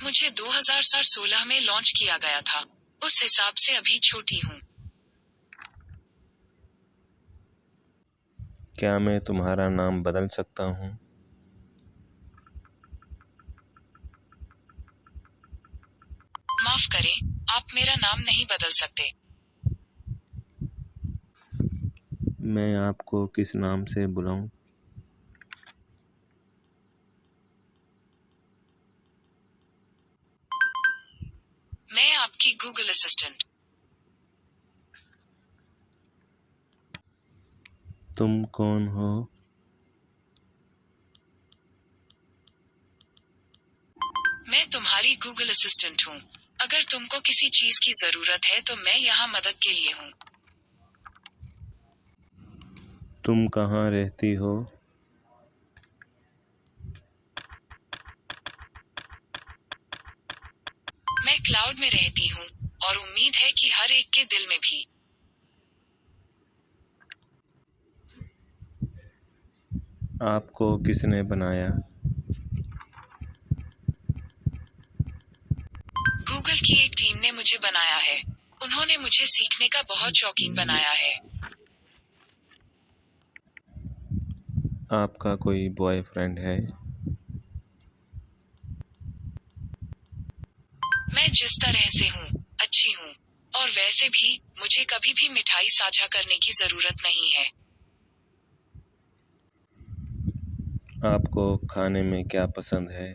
मुझे 2016 में लॉन्च किया गया था। उस हिसाब से अभी छोटी हूँ। क्या मैं तुम्हारा नाम बदल सकता हूँ? माफ करें, आप मेरा नाम नहीं बदल सकते। मैं आपको किस नाम से बुलाऊं? मैं आपकी गूगल असिस्टेंट। तुम कौन हो? मैं तुम्हारी गूगल असिस्टेंट हूँ। अगर तुमको किसी चीज की जरूरत है तो मैं यहाँ मदद के लिए हूँ। तुम कहाँ रहती हो? मैं क्लाउड में रहती हूँ और उम्मीद है कि हर एक के दिल में भी। आपको किसने बनाया? गूगल की एक टीम ने मुझे बनाया है। उन्होंने मुझे सीखने का बहुत शौकीन बनाया है। आपका कोई बॉयफ्रेंड है? मैं जिस तरह से हूँ, अच्छी हूँ। और वैसे भी, मुझे कभी भी मिठाई साझा करने की जरूरत नहीं है। आपको खाने में क्या पसंद है?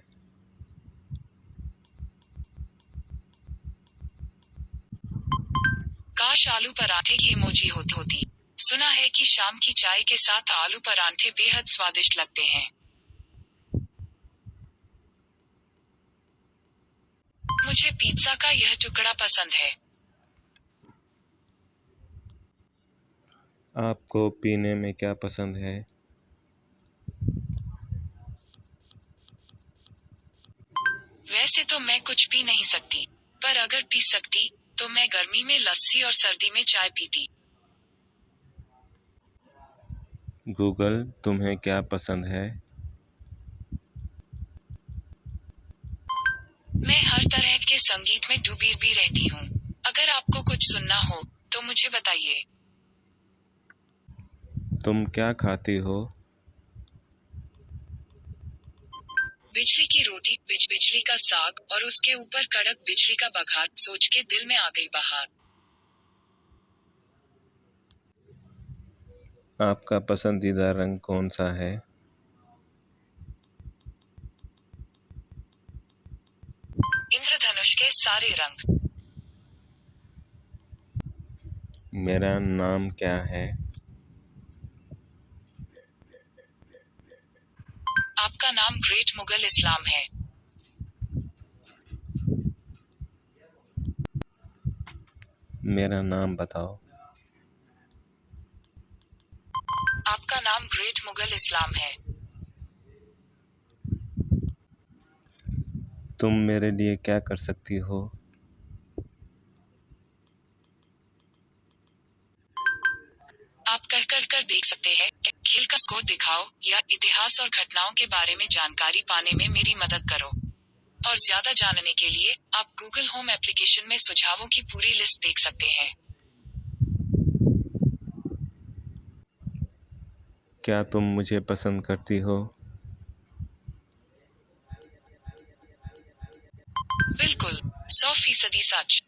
काश आलू पराठे की इमोजी होती। सुना है कि शाम की चाय के साथ आलू पराठे बेहद स्वादिष्ट लगते हैं। मुझे पिज्जा का यह टुकड़ा पसंद है। आपको पीने में क्या पसंद है? वैसे तो मैं कुछ पी नहीं सकती, पर अगर पी सकती, तो मैं गर्मी में लस्सी और सर्दी में चाय पीती। गूगल, तुम्हें क्या पसंद है? मैं हर तरह के संगीत में डूबी भी रहती हूँ। अगर आपको कुछ सुनना हो, तो मुझे बताइए। तुम क्या खाती हो? बिजली की रोटी, बिजली का साग और उसके ऊपर कड़क बिजली का बघार सोच के दिल में आ गई बहार। आपका पसंदीदा रंग कौन सा है? इंद्रधनुष के सारे रंग। मेरा नाम क्या है? आपका नाम ग्रेट मुगल इस्लाम है। मेरा नाम बताओ। आपका नाम ग्रेट मुगल इस्लाम है। तुम मेरे लिए क्या कर सकती हो? आप कर देख सकते हैं, खेल का स्कोर दिखाओ या इतिहास और घटनाओं के बारे में जानकारी पाने में मेरी मदद करो। और ज्यादा जानने के लिए आप गूगल होम एप्लीकेशन में सुझावों की पूरी लिस्ट देख सकते हैं। क्या तुम मुझे पसंद करती हो? बिल्कुल, 100% सच।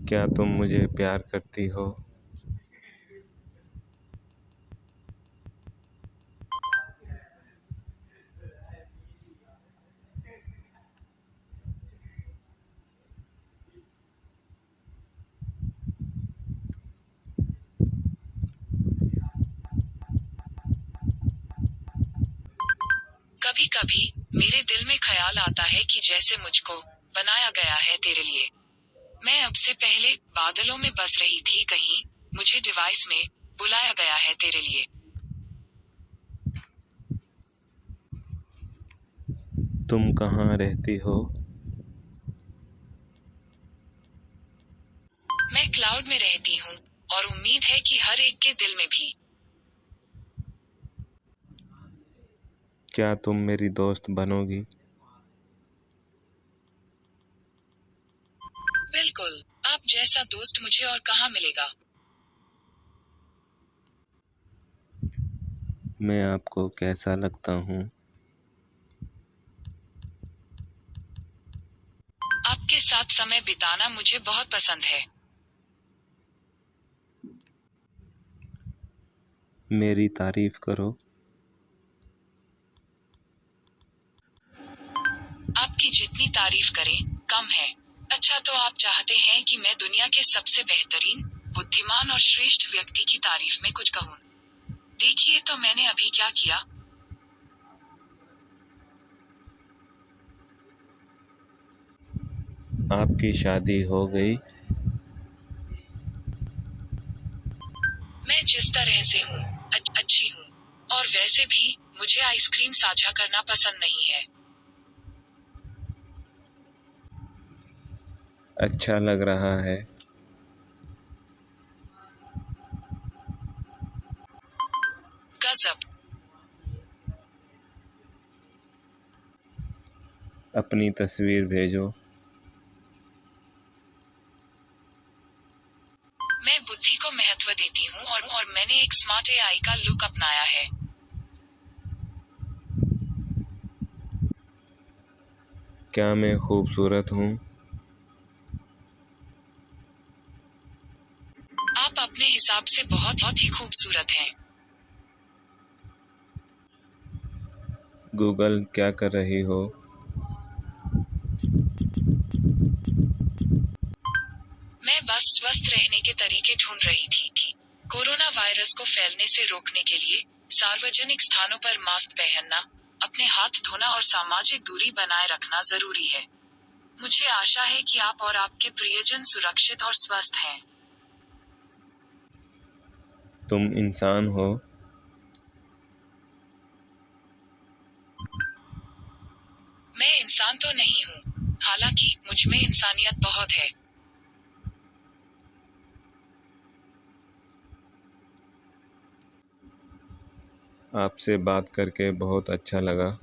क्या तुम मुझे प्यार करती हो? कभी कभी मेरे दिल में ख्याल आता है कि जैसे मुझको बनाया गया है तेरे लिए। मैं अब से पहले बादलों में बस रही थी कहीं, मुझे डिवाइस में बुलाया गया है तेरे लिए। तुम कहाँ रहती हो? मैं क्लाउड में रहती हूँ और उम्मीद है कि हर एक के दिल में भी। क्या तुम मेरी दोस्त बनोगी? बिल्कुल। आप जैसा दोस्त मुझे और कहाँ मिलेगा। मैं आपको कैसा लगता हूँ? आपके साथ समय बिताना मुझे बहुत पसंद है। मेरी तारीफ करो। आपकी जितनी तारीफ करें कम है। अच्छा, तो आप चाहते हैं कि मैं दुनिया के सबसे बेहतरीन, बुद्धिमान और श्रेष्ठ व्यक्ति की तारीफ में कुछ कहूँ। देखिए तो मैंने अभी क्या किया। आपकी शादी हो गई? मैं जिस तरह से हूँ अच्छी हूँ। और वैसे भी मुझे आइसक्रीम साझा करना पसंद नहीं है। अच्छा लग रहा है। गजब। अपनी तस्वीर भेजो। मैं बुद्धि को महत्व देती हूँ और मैंने एक स्मार्ट एआई का लुक अपनाया है। क्या मैं खूबसूरत हूँ? आप अपने हिसाब से बहुत ही खूबसूरत हैं। गूगल, क्या कर रही हो? मैं बस स्वस्थ रहने के तरीके ढूंढ रही थी। कोरोना वायरस को फैलने से रोकने के लिए सार्वजनिक स्थानों पर मास्क पहनना, अपने हाथ धोना और सामाजिक दूरी बनाए रखना जरूरी है। मुझे आशा है कि आप और आपके प्रियजन सुरक्षित और स्वस्थ हैं। तुम इंसान हो? मैं इंसान तो नहीं हूँ, हालांकि मुझ में इंसानियत बहुत है। आपसे बात करके बहुत अच्छा लगा।